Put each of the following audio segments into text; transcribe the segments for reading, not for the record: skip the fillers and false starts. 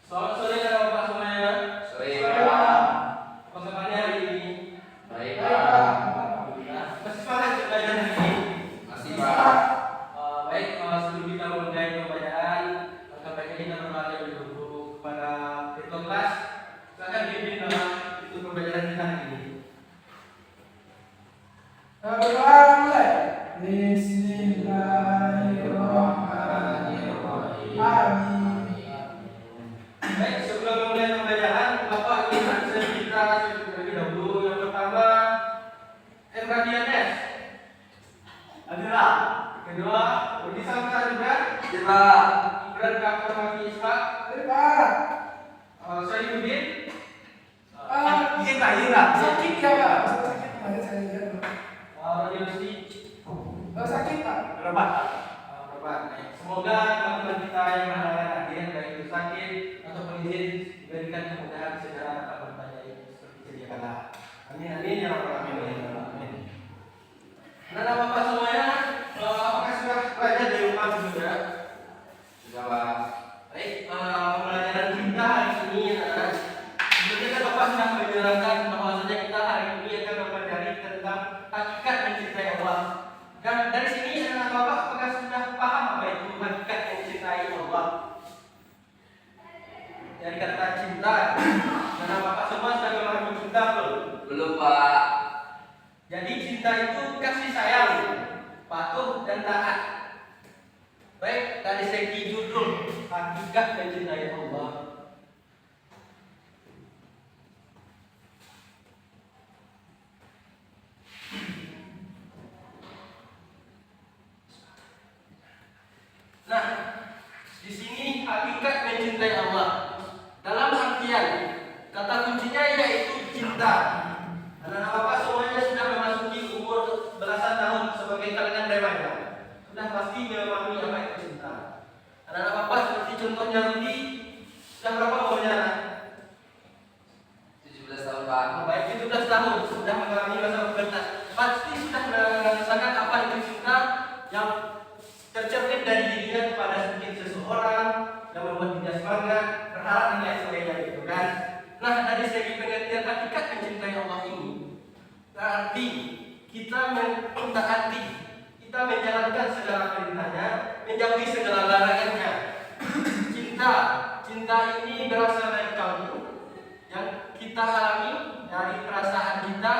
Selamat sore Bapak semuanya. Sore, Sore, Pak. Pak. Apa kabarnya hari ini? Baik, Baik, Pak. Pak. Alhamdulillah. Masih semangat belajar hari ini? Masih, Pak. Baik, sebelum kita mulai pembelajaran, maka baiknya kita berdoa dulu kepada ketua kelas. Silakan pimpin dalam itu pembelajaran kita hari ini. Berdoa mulai. Bismillahirrahmanirrahim. Amin. Baik, sebelum memulai pembelajaran, Bapak ingin cerita terlebih dahulu. Yang pertama, Radianes. Adalah. Kedua, Budi Samsa juga. Ya, Pak. Ibran Kakak Maki Ishak. Pak. Saifuddin. Izin, Pak. Izin, Pak. Sakit ya, Pak? Sakit. Ada saya lihat, Pak. Rosti. Sakit, Pak. Berapa? Semoga teman-teman kita yang berhalangan hadir, baik itu sakit ataupun izin, diberikan kemudahan segera dapat bertanya seperti sedia kala. Amin amin ya rabbal alamin. Amin. Nah, Bapak semuanya, apakah sudah belajar di rumah juga? Sudah, Pak. Baik, pembelajaran kita hari ini adalah sebelumnya kan Bapak sudah menerangkan bahwasanya kita hari ini akan mempelajari tentang hakikat mencintai Allah. Dan dari sini anak Bapak apakah sudah paham apa itu hakikat mencintai Allah? Dari kata cinta, anak Bapak semua sudah memahami cinta belum? Belum, Pak. Jadi cinta itu kasih sayang, patuh dan taat. Baik, dari segi judul hakikat mencintai Allah. Nah, di sini hakikat mencintai Allah. Dalam artian kata kuncinya yaitu cinta. Anak-anak Bapak semuanya sudah memasuki umur belasan tahun sebagai kalangan remaja. Sudah pasti memahami apa itu cinta. Anak-anak Bapak seperti contohnya Rudi, sudah berapa umurnya? 17 tahun, Pak. Baik, 17 tahun sudah mengalami masa pubertas. Pasti sudah merasakan apa itu cinta yang tercermin dari dirinya kepada sedikit seseorang yang membuat dia semangat, berharap dan lain sebagainya gitu kan. Nah, dari segi pengertian hakikat mencintai Allah ini berarti kita mentaati, kita menjalankan segala perintahnya, menjauhi segala larangannya. Cinta ini berasal dari kalbu yang kita alami dari perasaan kita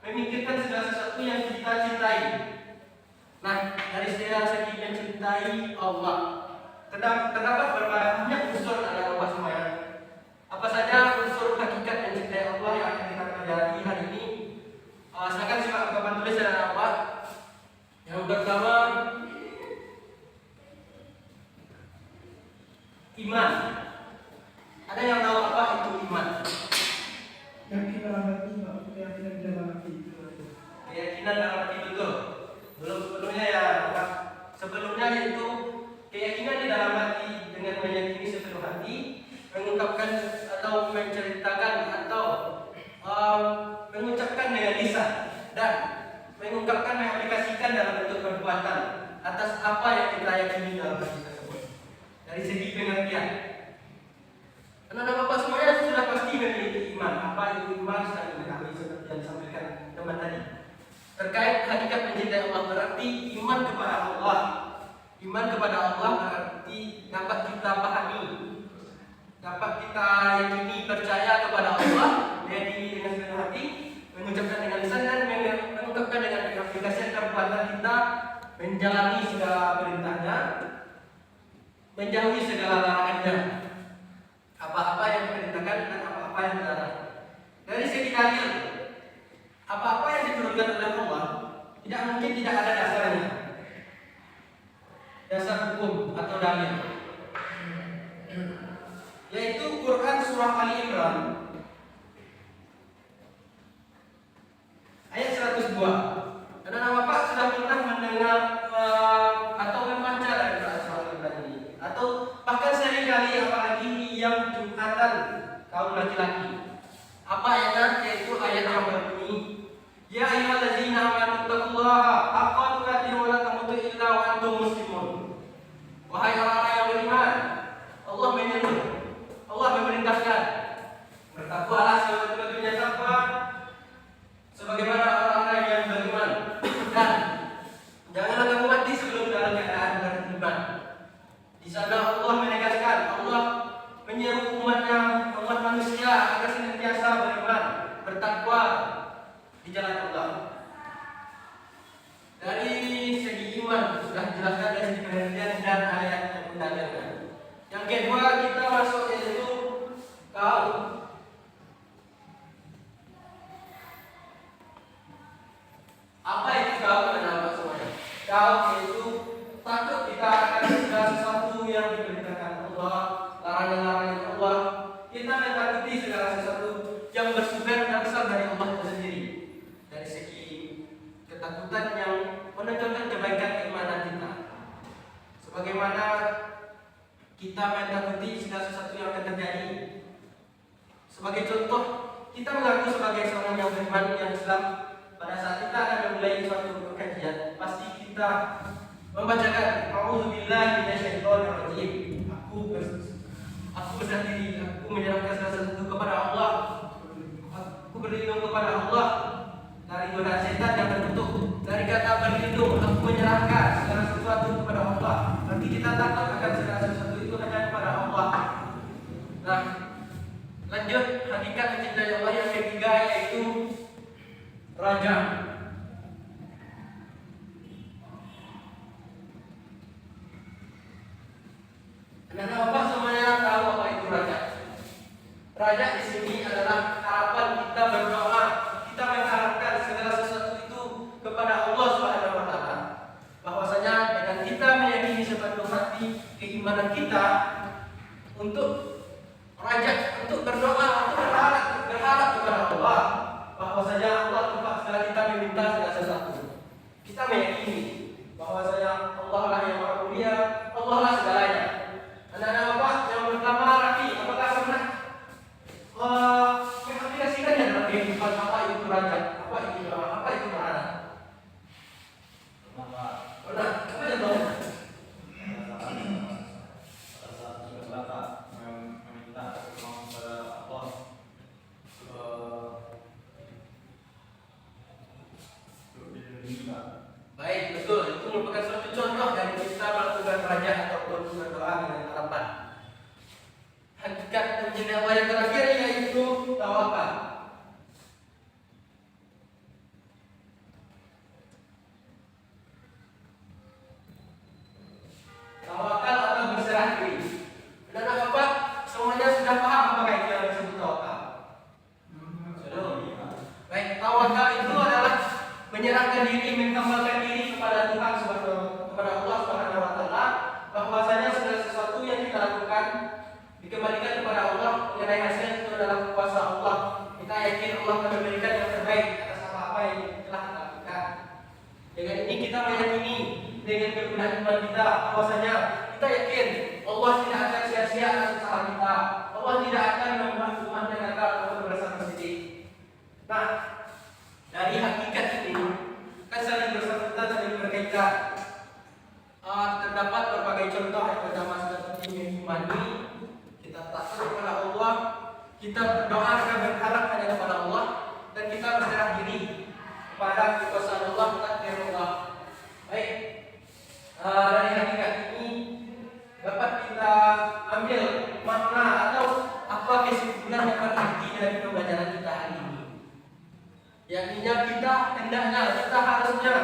memikirkan segala sesuatu yang kita cintai. Nah, dari segi mencintai Allah terdapat banyak unsur dalam Bapak semuanya. Apa saja unsur hakikat mencintai Allah yang akan kita pelajari hari ini? Silakan simak papan tulis dan apa? Yang pertama, iman. Ada yang tahu apa itu iman? Yakin dalam hati, Pak. Keyakinan di dalam hati. Keyakinan dalam hati betul. Sebelumnya ya, Pak. Sebelumnya yaitu keyakinan di dalam hati dengan meyakini sepenuh hati, mengungkapkan atau menceritakan atau mengucapkan dengan lisan dan mengungkapkan mengaplikasikan dalam bentuk perbuatan atas apa yang kita yakini dalam hati tersebut. Dari segi pengertian, anak-anak Bapak semuanya sudah pasti memiliki iman. Apa itu iman? Sudah diketahui seperti yang disampaikan teman tadi. Terkait hakikat mencintai Allah berarti iman kepada Allah. Iman kepada Allah berarti dapat kita pahami, dapat kita yakini, percaya kepada Allah, meyakini dengan sepenuh hati, mengucapkan dengan lisan dan mengungkapkan dengan aplikasi perbuatan kita, menjalani segala perintahnya, menjauhi segala larangannya. Apa-apa yang diperintahkan dan apa-apa yang dilarang. Dari segi dalil, apa-apa yang diturunkan oleh Allah tidak mungkin tidak ada dasarnya. Dasar hukum atau dalil, yaitu Quran surah Ali Imran ayat 102. Anak-anak Bapak sudah pernah mendengar atau membaca dari Quran surah Ali Imran ini, atau bahkan seringkali apalagi yang Jumatan kaum laki-laki. Apa ayatnya? Yaitu ayat yang berbunyi, ya ayyuhallazina amanu taqullaha haqqa tuqatih wa la tamutunna illa wa antum muslimun. Wahai orang-orang yang beriman, Allah menyeru Di sana Allah menegaskan, Allah menyeru umatnya, umat manusia agar senantiasa beriman, bertakwa di jalan Allah. Dari segi iman sudah dijelaskan dari segi pengertian dan ayat yang mendalilkan. Yang kedua kita masuk yaitu kaum. Apa itu kaum dan semuanya? Kaum yaitu takut kita akan segala sesuatu yang diperintahkan Allah, larangan-larangan Allah. Kita mentakuti segala sesuatu yang bersumber dan berasal dari Allah itu sendiri. Dari segi ketakutan yang menunjukkan kebaikan keimanan kita. Sebagaimana kita mentakuti segala sesuatu yang akan terjadi. Sebagai contoh, kita mengaku sebagai seorang yang beriman, yang Islam. Pada saat kita akan memulai suatu kajian, pasti kita membacakan A'udzubillahi minasyaitonirrajim. Aku berserah diri, aku menyerahkan segala sesuatu kepada Allah. Aku berlindung kepada Allah dari godaan setan yang terkutuk. Dari kata berlindung, aku menyerahkan segala sesuatu kepada Allah. Nanti kita takut akan segala sesuatu itu hanya kepada Allah. Nah, lanjut hakikat mencintai Allah yang ketiga yaitu raja. Anak-anak semuanya tahu apa itu raja. Raja di sini adalah harapan kita berdoa, kita mengharapkan segala sesuatu itu kepada Allah Subhanahu wa taala. Bahwasanya dengan kita meyakini sepenuh hati keimanan kita untuk raja, untuk berdoa, untuk berharap kepada Allah, bahwasanya Allah tempat segala kita meminta segala sesuatu. Kita meyakini bahwasanya Allah lah yang maha mulia, Allah lah segalanya. Anak-anak Bapak yang pertama Rafi, apakah pernah mengaplikasikannya dalam kehidupan? Apa itu raja? Apa itu doa? Apa itu marah? Pernah? Apa yang tahu? Baik, betul. Itu merupakan suatu contoh dari kita melakukan raja ataupun berdoa dengan harapan. Hakikat menjadi Allah yang terakhir yaitu tawakal. Tawakal atau berserah diri. Dan Bapak semuanya sudah paham apakah itu yang disebut tawakal? Sudah. Baik, tawakal itu adalah menyerahkan diri, menghambakan diri kepada Tuhan kepada Allah Subhanahu wa taala, bahwasanya segala sesuatu yang kita lakukan dikembalikan kepada Allah, mengenai hasil itu adalah kuasa Allah. Kita yakin Allah akan memberikan yang terbaik atas apa-apa yang telah kita lakukan. Dengan ini kita meyakini dengan kegunaan iman kita bahwasanya kita yakin Allah tidak akan sia-sia atas usaha kita. Allah tidak akan membuat umat yang gagal untuk bersama sedih. Nah, dari hakikat ini kan saling bersangkutan, saling berkaitan. Terdapat berbagai contoh. Yang pertama seperti mengimani, kita takut kepada Allah, kita berdoa dan berharap hanya kepada Allah, dan kita berserah diri kepada kekuasaan Allah, takdir Allah. Baik, dari hakikat ini dapat kita ambil makna atau apa kesimpulan yang berarti dari pembelajaran kita hari ini. Yakninya kita hendaknya, kita harusnya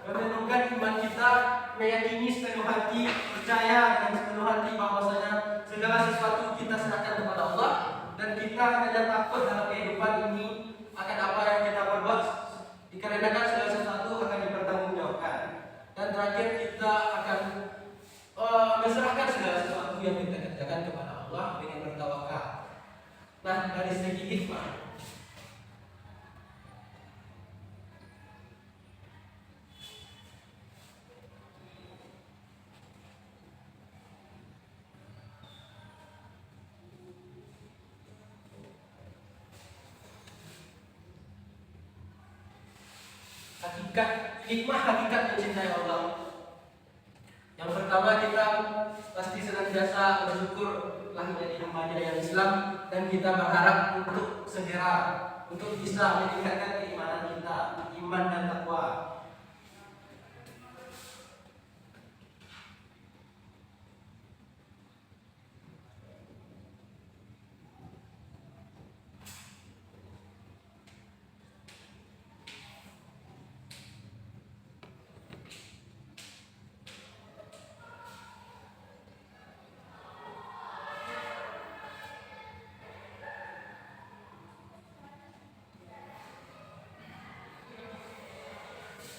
menentukan iman kita, meyakini sepenuh hati, percaya dengan sepenuh hati bahwasanya segala sesuatu kita serahkan kepada Allah, dan kita hanya takut dalam kehidupan ini akan apa yang kita perbuat, dikarenakan segala sesuatu akan dipertanggungjawabkan. Dan terakhir kita akan menserahkan segala sesuatu yang kita kerjakan kepada Allah dengan bertawakal. Nah, dari segi hikmah, hikmah hakikat mencintai Allah. Yang pertama, kita pasti senantiasa bersyukur telah menjadi hamba-Nya yang Islam, dan kita berharap untuk segera untuk bisa meningkatkan keimanan kita, iman dan takwa.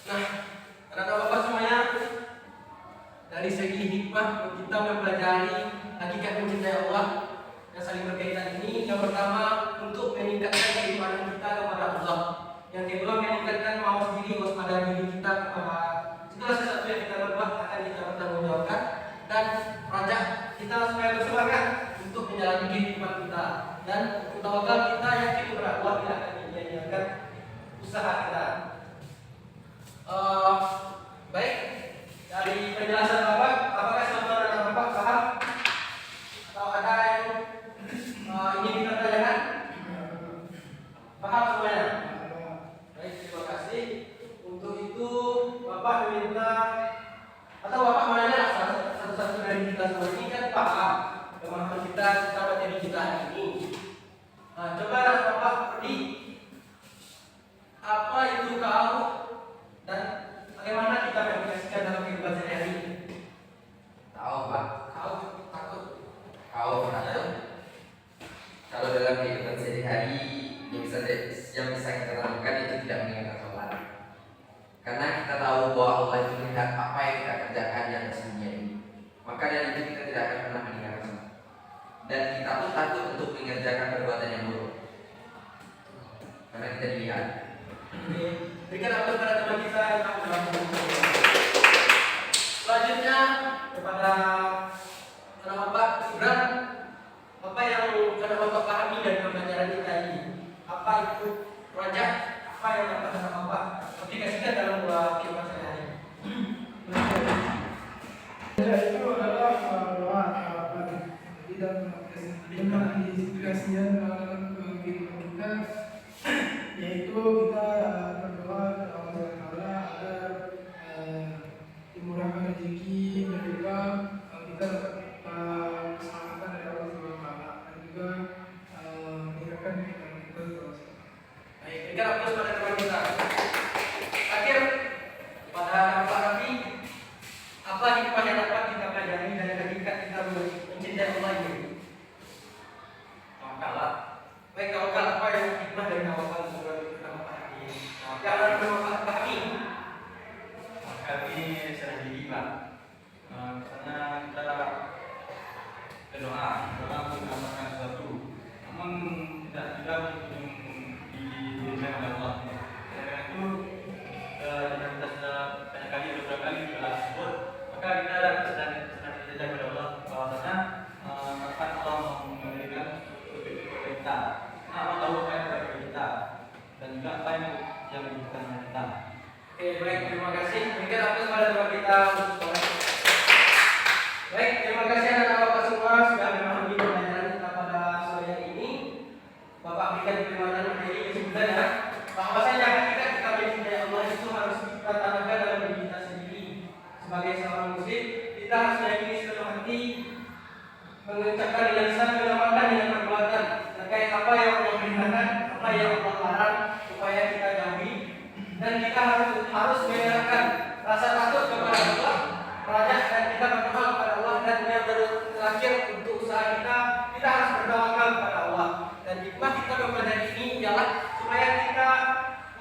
Nah, anak-anak Bapak semuanya, dari segi hikmah kita mempelajari hakikat mencintai Allah yang saling berkaitan ini, yang pertama untuk meningkatkan keimanan kita kepada Allah, yang kedua meningkatkan mawas diri, waspada diri kita kepada segala sesuatu yang kita berbuat akan kita bertanggungjawabkan, dan mengajak kita supaya bersemangat untuk menjalani kehidupan kita, dan tawakal kita yakin kepada Allah tidak akan menyia-nyiakan usaha kita. Baik, dari penjelasan Bapak, apakah saudara dan Bapak paham? Atau ada yang ingin dipertanyakan? Paham semuanya? Baik, terima kasih. Untuk itu Bapak meminta, atau Bapak menanya satu-satu dari kita semua ini kan paham pemahaman kita tentang materi kita hari ini. Nah, coba Bapak beri apa itu kau dan bagaimana kita mengaplikasikan dalam kehidupan sehari-hari. Tahu Pak? Kau takut? Kau takut? Kalau dalam kehidupan sehari-hari yang bisa kita lakukan itu tidak mengingat Allah. Karena kita tahu bahwa Allah itu melihat apa yang kita kerjakan yang sesungguhnya ini. Maka dari itu kita tidak akan pernah mengingat Allah. Dan kita pun takut untuk mengerjakan perbuatan yang buruk. Karena kita dilihat. Berikan apa kepada teman kita yang akan melakukan. Selanjutnya kepada anak Bapak Ibran, apa yang anak Bapak pahami dari pembelajaran kita ini? Apa itu wajah? Apa yang dapat anak Bapak aplikasikan dalam kehidupan sehari-hari? Itu adalah doa tidak mengaplikasikan dalam kehidupan kita, yaitu kita berdoa kepada Allah Taala agar dimurahkan rezeki dan juga kita dapat keselamatan dari Allah Subhanahu wa Taala dan juga meningkatkan keimanan kita terus. Baik, berikan aplaus pada teman kita. Akhir pada Bapak Rafi, apa hikmah yang dapat kita pelajari dari hakikat kita mencintai Allah ini? Tawakal. Baik, tawakal apa yang hikmah dari tawakal menurut Bapak Rafi? Yang akan Bapak pahami? Kami sering diimbang karena kita berdoa untuk mendapatkan sesuatu, namun tidak diberikan oleh Allah. Karena itu yang kita banyak kali beberapa kali telah sebut, maka kita sedang saja kepada Allah bahwasanya akan Allah memberikan kepada kita. Allah tahu apa yang terbaik bagi kita dan juga apa yang dibutuhkan oleh kita. Oke, baik, terima kasih. Berikan aplaus pada teman kita. Baik, terima kasih anak-anak Bapak semua sudah memahami pembelajaran kita pada sore ini. Bapak berikan perlindungan materi kesimpulan ya. Bahwasanya hakikat kita mencintai Allah itu harus kita tanamkan dalam diri kita sendiri. Sebagai seorang muslim, kita harus meyakini sepenuh hati, mengucapkan dengan lisan, mengamalkan dengan perbuatan terkait apa yang Allah perintahkan, apa yang Allah larang, supaya kita jauhi. Dan kita harus menyerahkan rasa takut kepada Allah, rajak, dan kita berdoa kepada Allah, dan yang terakhir untuk usaha kita harus bertawakal kepada Allah. Dan hikmah kita mempelajari ini ialah supaya kita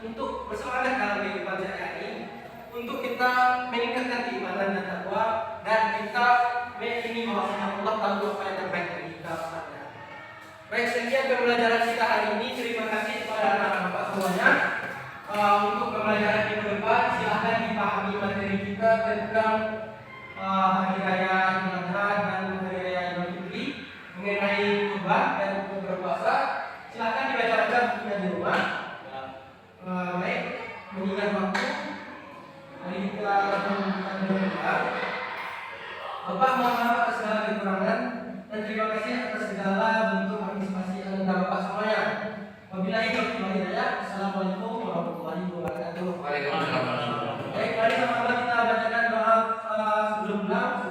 untuk bersemangat dalam kehidupan sehari-hari, untuk kita meningkatkan keimanan dan takwa, dan kita meyakini bahwasanya Allah tahu apa yang terbaik bagi kita. Baik, sekian pembelajaran kita hari ini. Terima kasih kepada anak-anak Bapak semuanya. Untuk pembelajaran minggu depan silahkan dipahami materi kita tentang hari raya Idul Adha dan hari raya Idul Fitri, mengenai kurban dan berpuasa. Silahkan dibaca-baca bukunya di rumah. Baik, mengingat waktu, mari kita lakukan doa. Bapak mohon maaf atas segala kekurangan dan terima kasih atas segala bentuk partisipasi anda Bapak semuanya. Wabillahi taufiq wal hidayah. Assalamualaikum warahmatullahi wabarakatuh. Waalaikumsalam. Baik, mari sama-sama kita bacakan doa sebelum pulang.